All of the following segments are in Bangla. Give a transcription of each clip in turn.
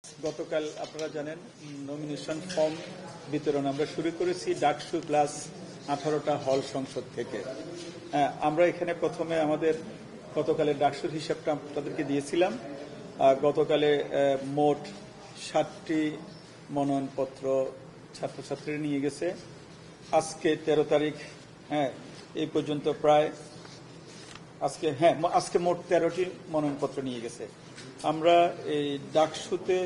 গতকাল আপনারা জানেন নমিনেশন ফর্ম বিতরণ আমরা শুরু করেছি ডাকসু প্লাস 18টা হল সংসদ থেকে। আমরা এখানে প্রথমে আমাদের গতকালের ডাকসুর হিসাবটা আপনাদেরকে দিয়েছিলাম। গতকালে মোট 60টি মনোনয়নপত্র ছাত্রছাত্রীরা নিয়ে গেছে। আজকে 13 তারিখ এই পর্যন্ত প্রায় আজকে মোট 13টি মনোনয়নপত্র নিয়ে গেছে। আমরা এই ডাকসুতে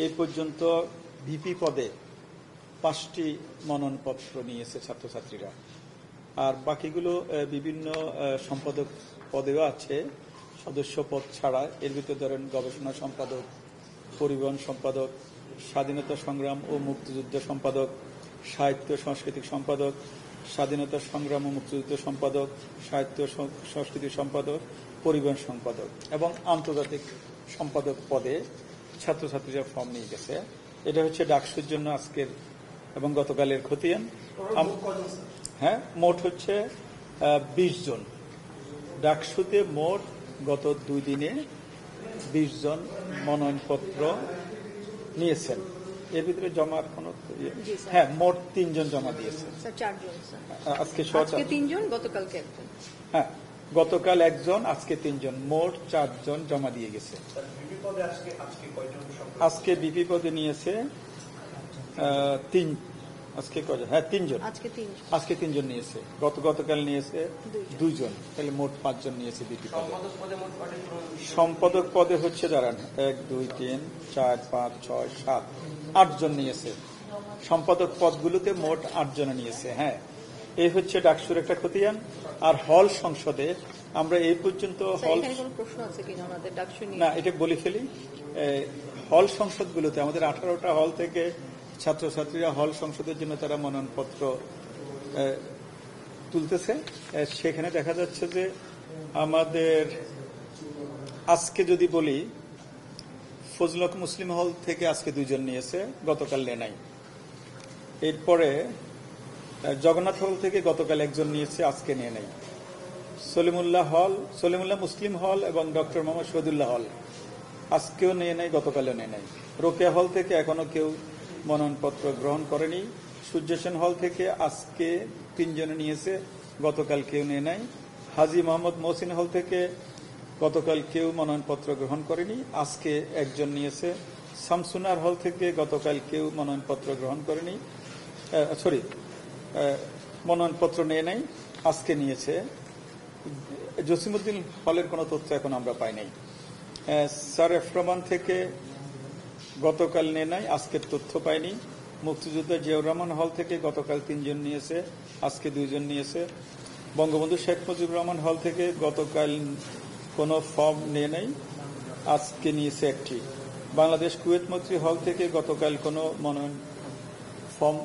এই পর্যন্ত ভিপি পদে 5টি মনোনয়নপত্র নিয়েছে ছাত্রছাত্রীরা, আর বাকিগুলো বিভিন্ন সম্পাদক পদেও আছে, সদস্য পদ ছাড়া। এর ভিতরে ধরেন গবেষণা সম্পাদক, পরিবহন সম্পাদক, স্বাধীনতা সংগ্রাম ও মুক্তিযুদ্ধ সম্পাদক, সাহিত্য সাংস্কৃতিক সম্পাদক, স্বাধীনতা সংগ্রাম ও মুক্তিযুদ্ধ সম্পাদক, সাহিত্য সংস্কৃতি সম্পাদক, পরিবহন সম্পাদক এবং আন্তর্জাতিক সম্পাদক পদে ছাত্রছাত্রীরা ফর্ম নিয়ে গেছে। এটা হচ্ছে ডাকসুর জন্য আজকের এবং গতকালের খতিয়ান। মোট হচ্ছে 20 জন। ডাকসুতে মোট গত 2 দিনে 20 জন মনোনয়নপত্র নিয়েছেন। এর ভিতরে জমার কোন মোট 3 জন জমা দিয়েছে। আজকে 3 জন, গতকালকে 1 জন। গতকাল 1 জন, আজকে 3 জন, মোট 4 জন জমা দিয়ে গেছে। আজকে বিপি পদে নিয়েছে 3 জন। আজকে 3 জন নিয়েছে। গতকাল নিয়েছে 2 জন, তাহলে মোট 5 জন নিয়েছে বিপি পদে। সম্পাদক পদে হচ্ছে দাঁড়ান 1 2 3 4 5 6 7 8 জন নিয়েছে। সম্পাদক পদগুলোতে মোট 8 জন নিয়েছে। এই হচ্ছে ডাকসুর একটা খতিয়ান। আর হল সংসদে আমরা এই পর্যন্ত এটা বলে ফেলি। হল সংসদগুলোতে আমাদের 18টা হল থেকে ছাত্রছাত্রীরা হল সংসদের জন্য তারা মনোনয়নপত্র তুলতেছে। সেখানে দেখা যাচ্ছে যে আমাদের আজকে যদি বলি, ফজলুল হক মুসলিম হল থেকে আজকে 2 জন নিয়েছে, গতকাল নেয় নাই। এরপরে জগন্নাথ হল থেকে গতকাল 1 জন নিয়েছে, আজকে নিয়ে নেই। সলিমুল্লাহ মুসলিম হল এবং ডক্টর মোহাম্মদ শহীদুল্লাহ হল আজকেও নিয়ে নেই, গতকালও নিয়ে নেই। রোকেয়া হল থেকে এখনো কেউ মনোনয়নপত্র গ্রহণ করেনি। সূর্য সেন হল থেকে আজকে 3 জন নিয়েছে, গতকাল কেউ নিয়ে নেই। হাজী মোহাম্মদ মহসিন হল থেকে গতকাল কেউ মনোনয়নপত্র গ্রহণ করেনি, আজকে 1 জন নিয়েছে। শামসুনার হল থেকে গতকাল কেউ মনোনয়নপত্র গ্রহণ করেনি, মনোনয়নপত্র নিয়ে নেই, আজকে নিয়েছে। জসিমউদ্দিন হলের কোনো তথ্য এখন আমরা পাই নাই। স্যার এফরমান থেকে গতকাল নিয়ে নাই, আজকের তথ্য পাইনি। মুক্তিযোদ্ধা জিয়াউর রহমান হল থেকে গতকাল 3 জন নিয়েছে, আজকে 2 জন নিয়েছে। বঙ্গবন্ধু শেখ মুজিবুর রহমান হল থেকে গতকাল কোনো ফর্ম নিয়ে নেই, আজকে নিয়েছে 1টি। বাংলাদেশ কুয়েত মৈত্রী হল থেকে গতকাল কোনো মনোনয়ন ফর্ম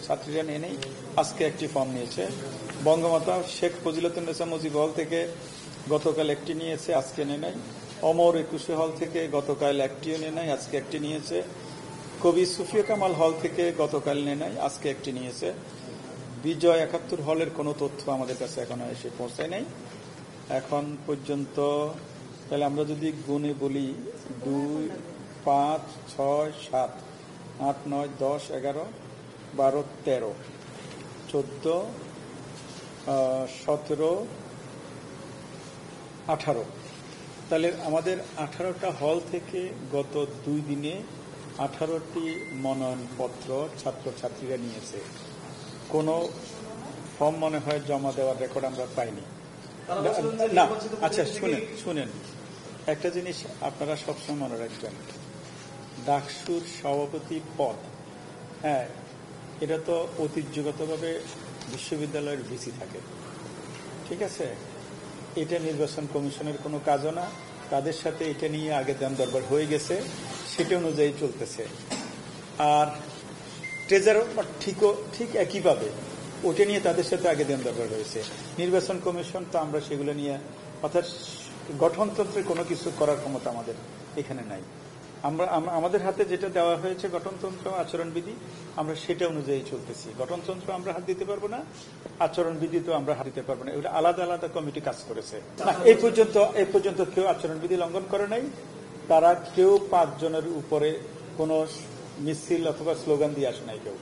ছাত্রীরা নিয়ে নেই, আজকে 1টি ফর্ম নিয়েছে। বঙ্গমাতা শেখ ফজিলাতুন্নেসা মুজিব হল থেকে গতকাল 1টি নিয়েছে, আজকে নিয়ে নেই। অমর 21 হল থেকে গতকাল 1টিও নিয়ে নেয়, আজকে 1টি নিয়েছে। কবি সুফিয়া কামাল হল থেকে গতকাল নিয়ে নেয়, আজকে 1টি নিয়েছে। বিজয় 71 হলের কোনো তথ্য আমাদের কাছে এখনো এসে পৌঁছায় নাই এখন পর্যন্ত। তাহলে আমরা যদি গুণে বলি 2 5 6 7 8 9 10 11 12 13 14 17 18, তাহলে আমাদের 18টা হল থেকে গত 2 দিনে 18টি মনোনয়নপত্র ছাত্রছাত্রীরা নিয়েছে। কোনো ফর্ম মনে হয় জমা দেওয়ার রেকর্ড আমরা পাইনি। না, আচ্ছা শুনেন, একটা জিনিস আপনারা সবসময় মনে রাখবেন, ডাকসুর সভাপতি পদ এটা তো ঐতিহ্যগতভাবে বিশ্ববিদ্যালয়ের ভিসি থাকে, ঠিক আছে? এটা নির্বাচন কমিশনের কোনো কাজও না। তাদের সাথে এটা নিয়ে আগে দাম দরবার হয়ে গেছে, সেটা অনুযায়ী চলতেছে। আর ট্রেজারও ঠিক একইভাবে ওটা নিয়ে তাদের সাথে আগে দাম দরবার হয়েছে। নির্বাচন কমিশন তো আমরা সেগুলো নিয়ে, অর্থাৎ গঠনতন্ত্রে কোনো কিছু করার ক্ষমতা আমাদের এখানে নাই। আমাদের হাতে যেটা দেওয়া হয়েছে গঠনতন্ত্র আচরণবিধি, আমরা সেটা অনুযায়ী চলতেছি। গঠনতন্ত্র আমরা হাত দিতে পারবো না, আচরণবিধি তো আমরা হাত দিতে পারবো না। এগুলো আলাদা আলাদা কমিটি কাজ করেছে। এই পর্যন্ত কেউ আচরণবিধি লঙ্ঘন করে নাই। তারা কেউ 5 জনের উপরে কোনো মিছিল অথবা স্লোগান দিয়ে আসে নাই কেউ।